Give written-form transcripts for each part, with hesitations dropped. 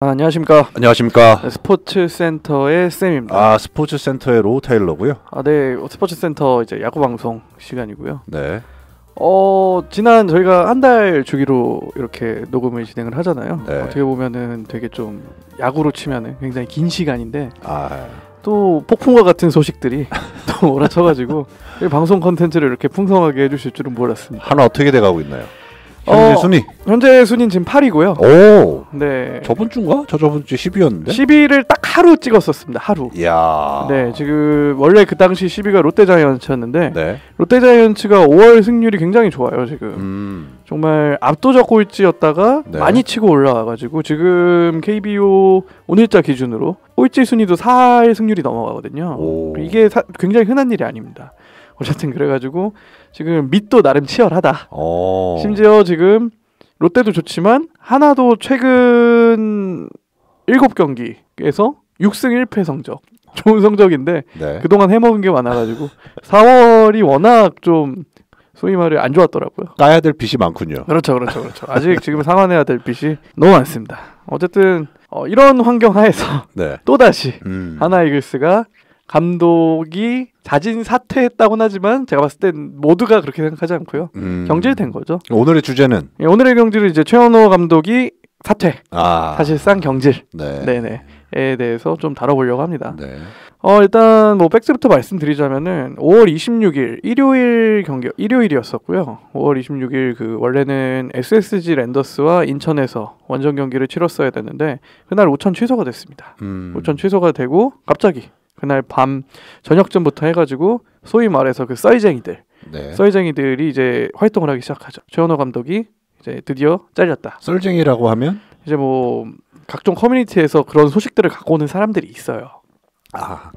안녕하십니까. 안녕하십니까. 네, 스포츠센터의 쌤입니다. 아, 스포츠센터의 로우 테일러고요. 네, 스포츠센터 이제 야구 방송 시간이고요. 네. 지난 저희가 한 달 주기로 이렇게 녹음을 진행을 하잖아요. 네. 어떻게 보면은 되게 좀 야구로 치면은 굉장히 긴 시간인데 아, 또 폭풍과 같은 소식들이 또 몰아쳐가지고 이 방송 컨텐츠를 이렇게 풍성하게 해주실 줄은 몰랐습니다. 하나 어떻게 돼가고 있나요? 현재 순위. 현재 순위는 지금 8이고요. 오. 네. 저번 주인가? 저번 주 10위였는데. 10위를 딱 하루 찍었었습니다. 하루. 이야. 네, 지금 원래 그 당시 10위가 롯데자이언츠였는데 네. 롯데자이언츠가 5월 승률이 굉장히 좋아요. 지금 정말 압도적 꼴찌였다가 네. 많이 치고 올라와가지고 지금 KBO 오늘자 기준으로 꼴찌 순위도 4할 승률이 넘어가거든요. 오. 이게 굉장히 흔한 일이 아닙니다. 어쨌든 그래가지고 지금 밑도 나름 치열하다. 심지어 지금 롯데도 좋지만 하나도 최근 7경기에서 6승 1패 성적. 좋은 성적인데 네. 그동안 해먹은 게 많아가지고 4월이 워낙 좀 소위 말해 안 좋았더라고요. 까야 될 빚이 많군요. 그렇죠. 아직 지금 상환해야 될 빚이 너무 많습니다. 어쨌든 이런 환경 하에서 네. 또다시 하나 이글스가 감독이 자진 사퇴했다고는 하지만 제가 봤을 땐 모두가 그렇게 생각하지 않고요. 경질된 거죠. 오늘의 주제는? 오늘의 경질은 이제 최현호 감독이 사퇴. 사실상 경질. 네. 네네.에 대해서 좀 다뤄보려고 합니다. 네. 일단 뭐 팩트부터 말씀드리자면은 5월 26일 일요일 경기 일요일이었었고요. 5월 26일 그 원래는 SSG 랜더스와 인천에서 원정 경기를 치렀어야 됐는데 그날 오천 취소가 됐습니다. 오천 취소가 되고 갑자기 그날 밤 저녁쯤부터 해가지고 소위 말해서 그 썰쟁이들이 이제 활동을 하기 시작하죠. 최현호 감독이 이제 드디어 잘렸다. 썰쟁이라고 하면 이제 뭐 각종 커뮤니티에서 그런 소식들을 갖고 오는 사람들이 있어요.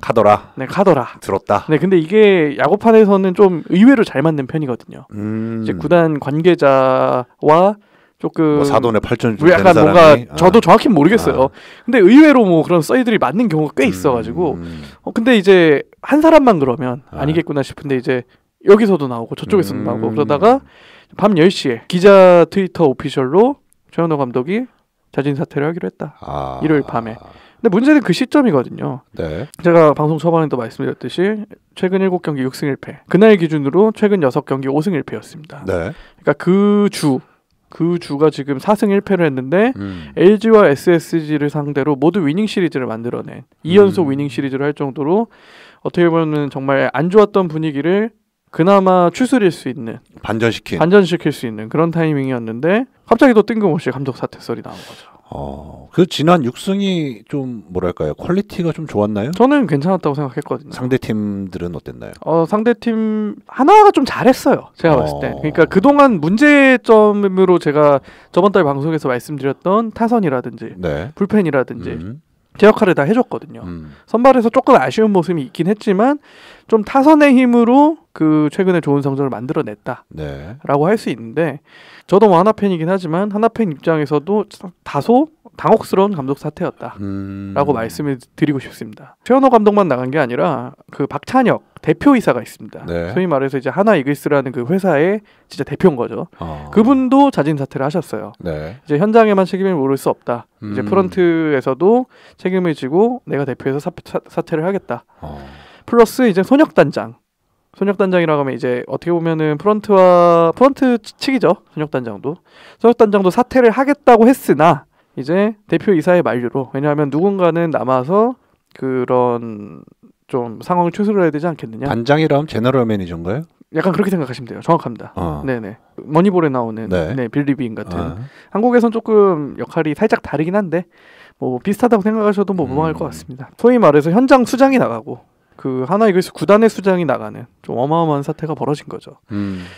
카더라. 네, 카더라. 들었다. 네, 근데 이게 야구판에서는 좀 의외로 잘 맞는 편이거든요. 이제 구단 관계자와 조금 뭐 사돈의 팔촌 약간 뭔가 저도 정확히는 모르겠어요. 근데 의외로 뭐 그런 썰들이 맞는 경우가 꽤 있어가지고 근데 이제 한 사람만 그러면 아니겠구나 싶은데 이제 여기서도 나오고 저쪽에서도 나오고 그러다가 밤 10시에 기자 트위터 오피셜로 최현호 감독이 자진 사퇴를 하기로 했다. 일요일 밤에. 근데 문제는 그 시점이거든요. 네. 제가 방송 초반에도 말씀드렸듯이 최근 7경기 6승 1패. 그날 기준으로 최근 6경기 5승 1패였습니다. 네. 그러니까 그 주가 지금 4승 1패를 했는데 LG와 SSG를 상대로 모두 위닝 시리즈를 만들어낸 2연속 위닝 시리즈를 할 정도로 어떻게 보면 정말 안 좋았던 분위기를 그나마 추스릴 수 있는 반전시킬 수 있는 그런 타이밍이었는데 갑자기 또 뜬금없이 감독 사퇴 썰이 나온 거죠. 그 지난 6승이 좀 뭐랄까요? 퀄리티가 좀 좋았나요? 저는 괜찮았다고 생각했거든요. 상대 팀들은 어땠나요? 상대팀 하나가 좀 잘했어요. 제가 봤을 때. 그러니까 그동안 문제점으로 제가 저번 달 방송에서 말씀드렸던 타선이라든지 불펜이라든지 제 역할을 다 해줬거든요. 선발에서 조금 아쉬운 모습이 있긴 했지만 좀 타선의 힘으로 그 최근에 좋은 성적을 만들어냈다라고 할 수 있는데 저도 뭐 하나팬이긴 하지만 하나팬 입장에서도 다소 당혹스러운 감독 사퇴였다라고 말씀을 드리고 싶습니다. 최현호 감독만 나간 게 아니라 그 박찬혁 대표이사가 있습니다. 소위 말해서 이제 하나 이글스라는 그 회사의 진짜 대표인 거죠. 그분도 자진 사퇴를 하셨어요. 이제 현장에만 책임을 물을 수 없다. 이제 프런트에서도 책임을 지고 내가 대표에서 사퇴를 하겠다. 플러스 이제 손혁단장이라고 하면 이제 어떻게 보면은 프런트 측이죠. 손혁단장도 사퇴를 하겠다고 했으나 이제 대표이사의 만류로 왜냐하면 누군가는 남아서 그런 좀 상황을 추스러야 되지 않겠느냐. 단장이라면 제너럴 매니저인가요? 약간 그렇게 생각하시면 돼요. 정확합니다. 네네. 머니볼에 나오는 빌리빈 같은. 한국에선 조금 역할이 살짝 다르긴 한데 뭐 비슷하다고 생각하셔도 뭐 무방할 것 같습니다. 소위 말해서 현장 수장이 나가고 그 하나 이글스 구단의 수장이 나가는 좀 어마어마한 사태가 벌어진 거죠.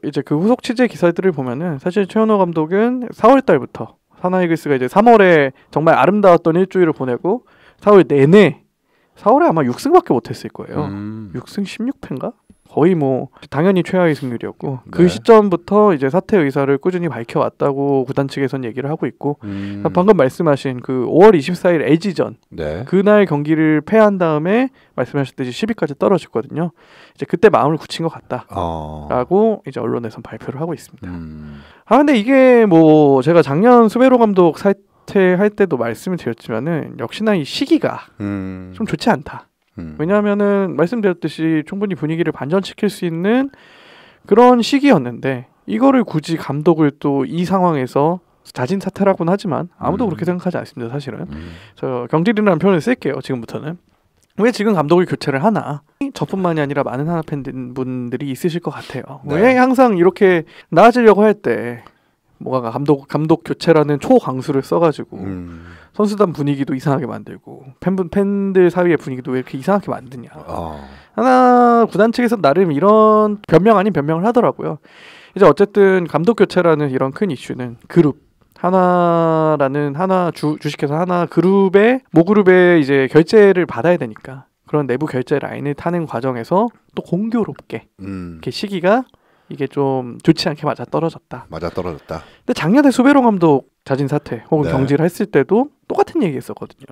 이제 그 후속 취재 기사들을 보면은 사실 최현호 감독은 4월 달부터 하나 이글스가 이제 3월에 정말 아름다웠던 일주일을 보내고 4월 내내 4월에 아마 6승밖에 못했을 거예요. 6승 16패인가? 거의 뭐 당연히 최하위 승률이었고 그 시점부터 이제 사퇴 의사를 꾸준히 밝혀왔다고 구단 측에선 얘기를 하고 있고 방금 말씀하신 그 5월 24일 LG전 그날 경기를 패한 다음에 말씀하셨듯이 10위까지 떨어졌거든요. 이제 그때 마음을 굳힌 것 같다라고 이제 언론에선 발표를 하고 있습니다. 근데 이게 뭐 제가 작년 수베로 감독 사퇴할 때도 말씀을 드렸지만은 역시나 이 시기가 좀 좋지 않다. 왜냐하면은 말씀드렸듯이 충분히 분위기를 반전시킬 수 있는 그런 시기였는데 이거를 굳이 감독을 또 이 상황에서 자진 사퇴라고는 하지만 아무도 그렇게 생각하지 않습니다. 사실은 저 경질이라는 표현을 쓸게요. 지금부터는 왜 지금 감독을 교체를 하나? 저뿐만이 아니라 많은 하나 팬분들이 있으실 것 같아요. 네. 왜 항상 이렇게 나아지려고 할 때 뭐가 감독 교체라는 초강수를 써가지고 선수단 분위기도 이상하게 만들고 팬들 사이의 분위기도 왜 이렇게 이상하게 만드냐. 하나 구단 측에서 나름 이런 변명 아닌 변명을 하더라고요. 이제 어쨌든 감독 교체라는 이런 큰 이슈는 그룹 하나라는 주식회사 하나 그룹의 모그룹에 이제 결제를 받아야 되니까 그런 내부 결제 라인을 타는 과정에서 또 공교롭게 이렇게 시기가 이게 좀 좋지 않게 맞아 떨어졌다. 근데 작년에 수베로 감독 자진 사퇴 혹은 네. 경질을 했을 때도 똑같은 얘기했었거든요.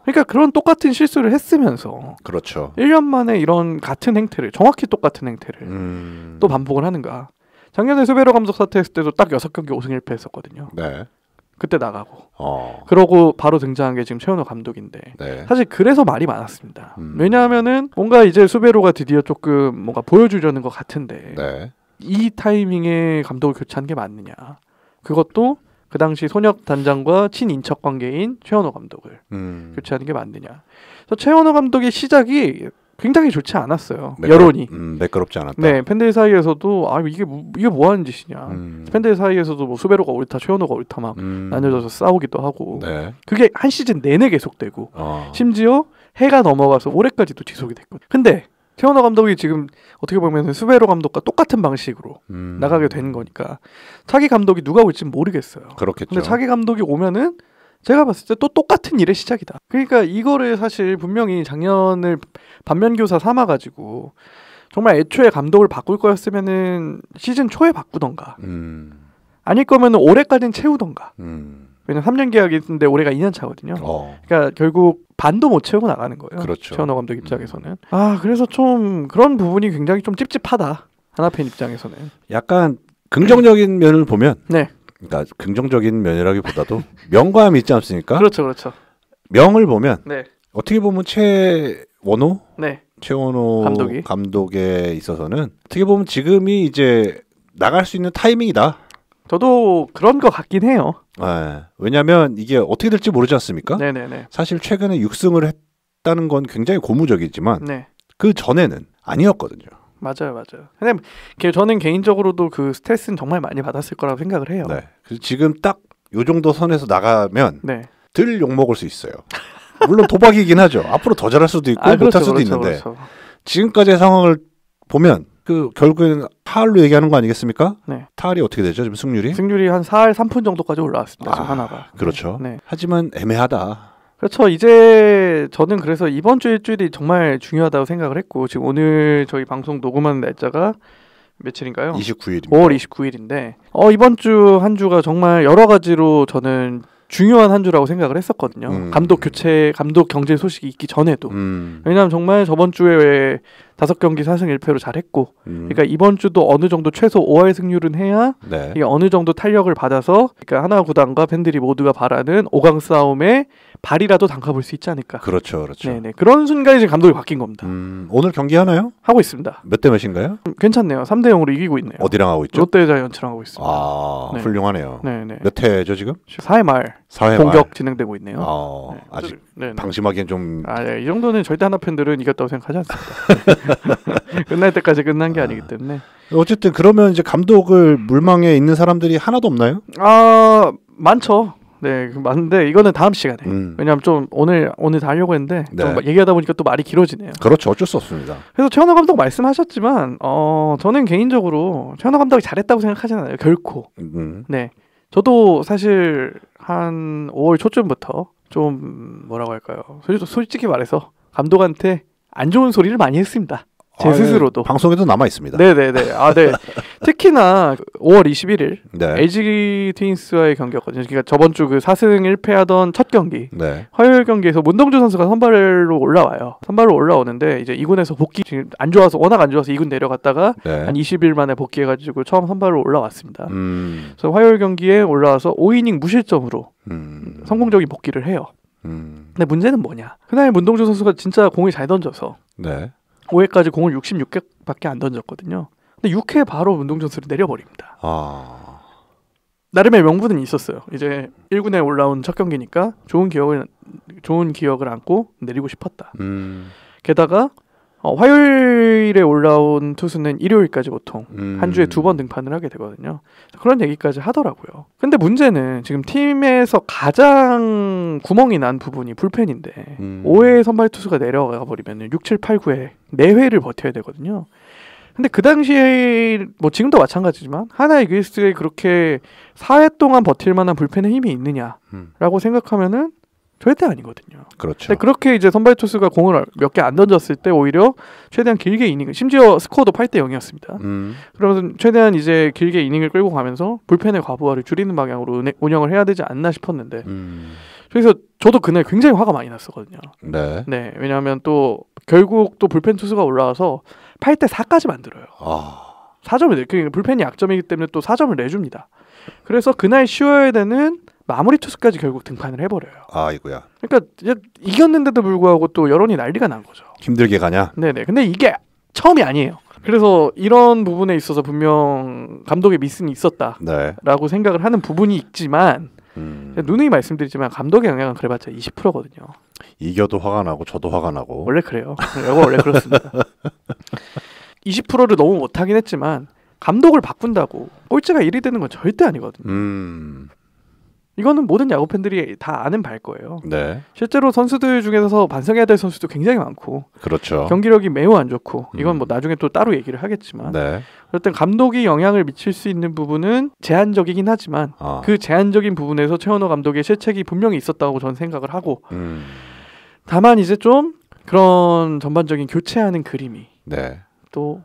그러니까 그런 똑같은 실수를 했으면서 그렇죠. 1년 만에 이런 같은 행태를 정확히 똑같은 행태를 또 반복을 하는가. 작년에 수베로 감독 사퇴했을 때도 딱 6경기 5승 1패 했었거든요. 네. 그때 나가고 그러고 바로 등장한 게 지금 최원호 감독인데 네. 사실 그래서 말이 많았습니다. 왜냐하면은 뭔가 이제 수베로가 드디어 조금 뭔가 보여주려는 것 같은데 네. 이 타이밍에 감독을 교체한 게 맞느냐. 그것도 그 당시 손혁 단장과 친인척 관계인 최원호 감독을 교체하는 게 맞느냐. 그래서 최원호 감독의 시작이 굉장히 좋지 않았어요. 여론이 매끄럽지 않았다. 네, 팬들 사이에서도 이게 뭐 하는 짓이냐. 팬들 사이에서도 뭐 수베로가 옳다, 최원호가 옳다 막 나뉘어져서 싸우기도 하고. 네. 그게 한 시즌 내내 계속되고 심지어 해가 넘어가서 올해까지도 지속이 됐거든요. 근데 최원호 감독이 지금 어떻게 보면 수베로 감독과 똑같은 방식으로 나가게 되는 거니까 차기 감독이 누가 올지는 모르겠어요. 그렇겠죠. 근데 차기 감독이 오면은 제가 봤을 때 또 똑같은 일의 시작이다. 그러니까 이거를 사실 분명히 작년을 반면교사 삼아가지고 정말 애초에 감독을 바꿀 거였으면은 시즌 초에 바꾸던가 아닐 거면은 올해까지는 채우던가. 왜냐면 3년 계약인데 올해가 2년 차거든요. 그러니까 결국 반도 못 채우고 나가는 거예요. 그렇죠. 최원호 감독 입장에서는. 그래서 좀 그런 부분이 굉장히 좀 찝찝하다. 하나팬 입장에서는. 약간 긍정적인 면을 보면 네. 그러니까 긍정적인 면이라기보다도 명과함이 있지 않습니까? 그렇죠. 명을 보면 네. 어떻게 보면 최원호 네. 감독에 있어서는 어떻게 보면 지금이 이제 나갈 수 있는 타이밍이다. 저도 그런 것 같긴 해요. 네. 왜냐하면 이게 어떻게 될지 모르지 않습니까? 네네네. 사실 최근에 6승을 했다는 건 굉장히 고무적이지만 네. 그 전에는 아니었거든요. 맞아요. 근데 저는 개인적으로도 그 스트레스는 정말 많이 받았을 거라고 생각을 해요. 네. 그래서 지금 딱 요 정도 선에서 나가면 네. 들 욕먹을 수 있어요. 물론 도박이긴 하죠. 앞으로 더 잘할 수도 있고 못할 수도 있는데 지금까지의 상황을 보면 그 결국에는 타알로 얘기하는 거 아니겠습니까? 네. 타알이 어떻게 되죠? 지금 승률이 한 4할 3푼 정도까지 올라왔습니다. 지금 하나가. 그렇죠. 네. 하지만 애매하다. 그렇죠. 이제 저는 그래서 이번 주 일주일이 정말 중요하다고 생각을 했고 지금 오늘 저희 방송 녹음하는 날짜가 며칠인가요? 29일입니다. 5월 29일인데 이번 주 한 주가 정말 여러 가지로 저는 중요한 한 주라고 생각을 했었거든요. 감독 교체, 감독 경질 소식이 있기 전에도. 왜냐하면 정말 저번 주에 왜 5경기 4승 1패로 잘했고 그러니까 이번 주도 어느 정도 최소 5할 승률은 해야 네. 이게 어느 정도 탄력을 받아서 그러니까 하나 구단과 팬들이 모두가 바라는 5강 싸움에 발이라도 담가볼 수 있지 않을까. 그렇죠. 네네. 그런 순간에 지금 감독이 바뀐 겁니다. 오늘 경기 하나요? 하고 있습니다. 몇 대 몇인가요? 괜찮네요. 3대0으로 이기고 있네요. 어디랑 하고 있죠? 롯데 자이언츠랑 하고 있습니다. 네. 훌륭하네요. 네네. 몇 회죠 지금? 4회 말 공격 진행되고 있네요. 네. 아직 네네. 방심하기엔 좀... 이 정도는 절대 하나 팬들은 이겼다고 생각하지 않습니다. 끝날 때까지 끝난 게 아니기 때문에. 어쨌든 그러면 이제 감독을 물망에 있는 사람들이 하나도 없나요? 많죠. 네, 많은데 이거는 다음 시간에. 왜냐하면 좀 오늘 다 하려고 했는데 좀 얘기하다 보니까 또 말이 길어지네요. 그렇죠, 어쩔 수 없습니다. 그래서 최원호 감독 말씀하셨지만 저는 개인적으로 최원호 감독이 잘했다고 생각하진 않아요. 결코. 네, 저도 사실 한 5월 초쯤부터 좀 뭐라고 할까요? 솔직히 말해서 감독한테 안 좋은 소리를 많이 했습니다. 제 스스로도 방송에도 남아 있습니다. 네네네. 네. 특히나 5월 21일 네. LG 트윈스와의 경기였거든요. 그러니까 저번 주 그 4승 1패하던 첫 경기. 네. 화요일 경기에서 문동주 선수가 선발로 올라와요. 선발로 올라오는데 이제 2군에서 복귀 안 좋아서 워낙 안 좋아서 2군 내려갔다가 네. 한 20일 만에 복귀해가지고 처음 선발로 올라왔습니다. 그래서 화요일 경기에 올라와서 5이닝 무실점으로 성공적인 복귀를 해요. 근데 문제는 뭐냐? 그날 문동주 선수가 진짜 공을 잘 던져서 네. 5회까지 공을 66개밖에 안 던졌거든요. 근데 6회 바로 문동주 선수를 내려버립니다. 나름의 명분은 있었어요. 이제 1군에 올라온 첫 경기니까 좋은 기억을 안고 내리고 싶었다. 게다가 화요일에 올라온 투수는 일요일까지 보통 한 주에 2번 등판을 하게 되거든요. 그런 얘기까지 하더라고요. 근데 문제는 지금 팀에서 가장 구멍이 난 부분이 불펜인데 5회 선발 투수가 내려가 버리면 6, 7, 8, 9회 4회를 버텨야 되거든요. 근데 그 당시에 뭐 지금도 마찬가지지만 하나 이글스에 그렇게 4회 동안 버틸 만한 불펜의 힘이 있느냐라고 생각하면은 절대 아니거든요. 그렇죠. 근데 그렇게 이제 선발 투수가 공을 몇 개 안 던졌을 때 오히려 최대한 길게 이닝을, 심지어 스코어도 8대 0이었습니다. 그러면서 최대한 이제 길게 이닝을 끌고 가면서 불펜의 과부하를 줄이는 방향으로 운영을 해야 되지 않나 싶었는데 그래서 저도 그날 굉장히 화가 많이 났었거든요. 네. 네. 왜냐하면 또 결국 또 불펜 투수가 올라와서 8대 4까지 만들어요. 4점을 내. 그러니까 불펜이 약점이기 때문에 또 4점을 내줍니다. 그래서 그날 쉬어야 되는 마무리 투수까지 결국 등판을 해버려요. 아이고야. 그러니까 이겼는데도 불구하고 또 여론이 난리가 난 거죠. 힘들게 가냐? 네네. 근데 이게 처음이 아니에요. 그래서 이런 부분에 있어서 분명 감독의 미스는 있었다라고 생각을 하는 부분이 있지만 누누이 말씀드리지만 감독의 영향은 그래봤자 20%거든요. 이겨도 화가 나고 저도 화가 나고. 원래 그래요. 원래 그렇습니다. 20%를 너무 못하긴 했지만 감독을 바꾼다고 꼴찌가 1위 되는 건 절대 아니거든요. 이거는 모든 야구 팬들이 다 아는 바일 거예요. 네. 실제로 선수들 중에서 반성해야 될 선수도 굉장히 많고, 그렇죠. 경기력이 매우 안 좋고, 이건 뭐 나중에 또 따로 얘기를 하겠지만, 네. 어쨌든 감독이 영향을 미칠 수 있는 부분은 제한적이긴 하지만 그 제한적인 부분에서 최원호 감독의 실책이 분명히 있었다고 저는 생각을 하고, 다만 이제 좀 그런 전반적인 교체하는 그림이 네. 또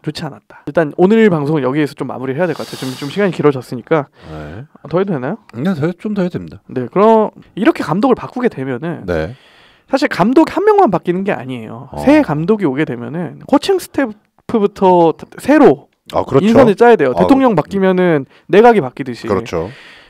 좋지 않았다. 일단 오늘 방송은 여기에서 좀 마무리를 해야 될 것 같아요. 좀 시간이 길어졌으니까. 네. 더 해도 되나요? 네, 좀 더 해도 됩니다. 네, 그럼 이렇게 감독을 바꾸게 되면은 네. 사실 감독 한 명만 바뀌는 게 아니에요. 새 감독이 오게 되면은 코칭 스태프부터 새로 그렇죠. 인선을 짜야 돼요. 대통령 바뀌면은 내각이 바뀌듯이. 그렇죠.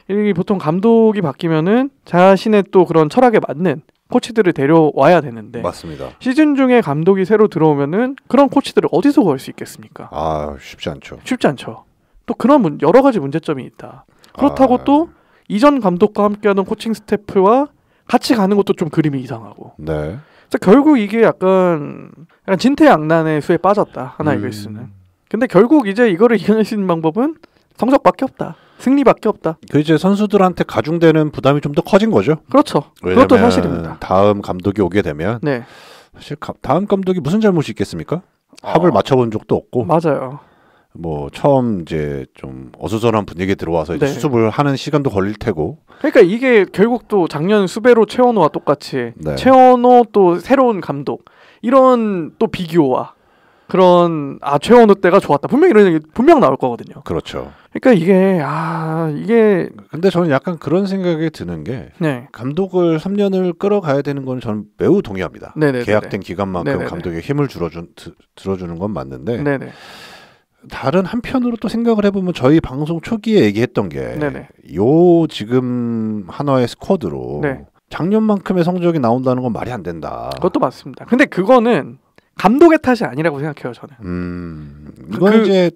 이 보통 감독이 바뀌면은 자신의 또 그런 철학에 맞는 코치들을 데려와야 되는데 맞습니다. 시즌 중에 감독이 새로 들어오면은 그런 코치들을 어디서 구할 수 있겠습니까? 쉽지 않죠. 쉽지 않죠. 또 그런 여러 가지 문제점이 있다. 그렇다고 또 이전 감독과 함께하는 코칭 스태프와 같이 가는 것도 좀 그림이 이상하고. 네. 그래서 결국 이게 약간 진퇴양난의 수에 빠졌다. 하나 이글스는. 근데 결국 이제 이거를 이겨낼 수 있는 방법은 성적밖에 없다. 승리밖에 없다. 그 이제 선수들한테 가중되는 부담이 좀 더 커진 거죠. 그렇죠. 그것도 사실입니다. 다음 감독이 오게 되면 네. 사실 다음 감독이 무슨 잘못이 있겠습니까? 합을 맞춰본 적도 없고. 맞아요. 뭐 처음 이제 좀 어수선한 분위기에 들어와서 이제 수습을 하는 시간도 걸릴 테고. 그러니까 이게 결국 또 작년 수베로 최원호와 똑같이 네. 최원호 또 새로운 감독 이런 또 비교와 그런 최원호 때가 좋았다. 분명 이런 얘기 분명 나올 거거든요. 그렇죠. 그러니까 이게 근데 저는 약간 그런 생각이 드는 게 네. 감독을 3년을 끌어가야 되는 건 저는 매우 동의합니다. 네네네네. 계약된 기간만큼 네네네. 감독에 힘을 들어주는 건 맞는데 네네. 다른 한편으로 또 생각을 해보면 저희 방송 초기에 얘기했던 게 요 지금 한화의 스쿼드로 네. 작년만큼의 성적이 나온다는 건 말이 안 된다. 그것도 맞습니다. 근데 그거는 감독의 탓이 아니라고 생각해요, 저는. 이건 이제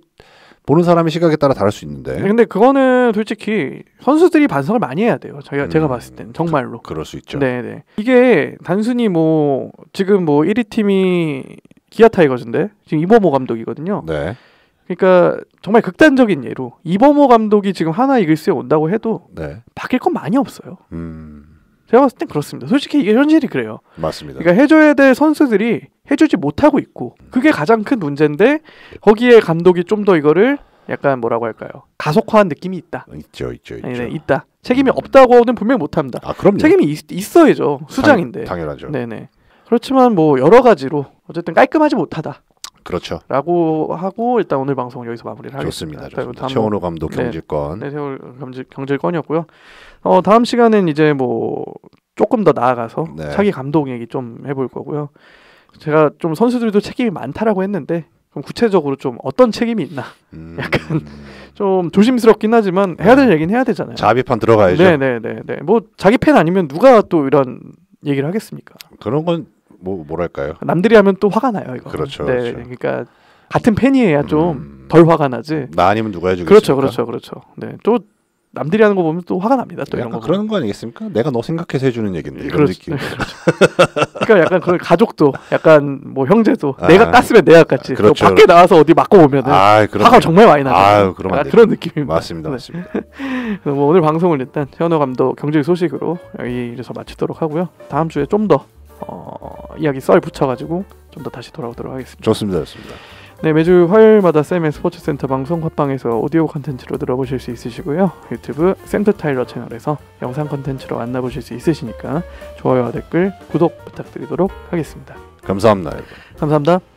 보는 사람의 시각에 따라 다를 수 있는데. 근데 그거는 솔직히 선수들이 반성을 많이 해야 돼요. 제가 봤을 땐 정말로. 그럴 수 있죠. 네네. 이게 단순히 뭐 지금 뭐 1위 팀이 기아 타이거즈인데 지금 이범호 감독이거든요. 네. 그러니까 정말 극단적인 예로 이범호 감독이 지금 하나 이글스에 온다고 해도 네. 바뀔 건 많이 없어요. 제가 봤을 땐 그렇습니다. 솔직히 이게 현실이 그래요. 맞습니다. 그러니까 해줘야 될 선수들이 해주지 못하고 있고 그게 가장 큰 문제인데 거기에 감독이 좀 더 이거를 약간 뭐라고 할까요? 가속화한 느낌이 있다. 있죠. 네, 있다. 책임이 없다고는 분명히 못합니다. 그럼요. 책임이 있어야죠. 수장인데. 당연하죠. 네네. 그렇지만 뭐 여러 가지로 어쨌든 깔끔하지 못하다. 그렇죠. 라고 하고 일단 오늘 방송 여기서 마무리를 좋습니다. 하겠습니다. 좋습니다. 최원호 감독 경질권. 네, 경질권이었고요. 다음 시간은 이제 뭐 조금 더 나아가서 차기 감독 얘기 좀 해볼 거고요. 제가 좀 선수들도 책임이 많다라고 했는데 그럼 구체적으로 좀 어떤 책임이 있나 약간 좀 조심스럽긴 하지만 해야 될 얘기는 해야 되잖아요. 자비판 들어가야죠. 네네네. 뭐 자기 팬 아니면 누가 또 이런 얘기를 하겠습니까? 그런 건 뭐랄까요? 남들이 하면 또 화가 나요. 이거. 그렇죠. 네, 그렇죠. 그러니까 같은 팬이어야 좀 덜 화가 나지. 나 아니면 누가 해주겠습니까? 그렇죠. 네, 또 남들이 하는 거 보면 또 화가 납니다. 또 이런 거 그런 거 아니겠습니까? 내가 너 생각해서 해주는 얘긴데 이런 느낌. 그러니까 약간 그 가족도 약간 뭐 형제도 내가 땄으면 내가 깠지. 그렇죠. 밖에 나와서 어디 맞고 보면은 화가 정말 많이 나요. 그런 느낌입니다. 맞습니다. 그래서 뭐 오늘 방송을 일단 최원호 감독 경질 소식으로 여기서 마치도록 하고요. 다음 주에 좀 더 이야기 썰 붙여가지고 좀 더 다시 돌아오도록 하겠습니다. 좋습니다. 네, 매주 화요일마다 쌤의 스포츠센터 방송 팟빵에서 오디오 콘텐츠로 들어보실 수 있으시고요. 유튜브 샘트 타일러 채널에서 영상 콘텐츠로 만나보실 수 있으시니까 좋아요와 댓글, 구독 부탁드리도록 하겠습니다. 감사합니다. 감사합니다.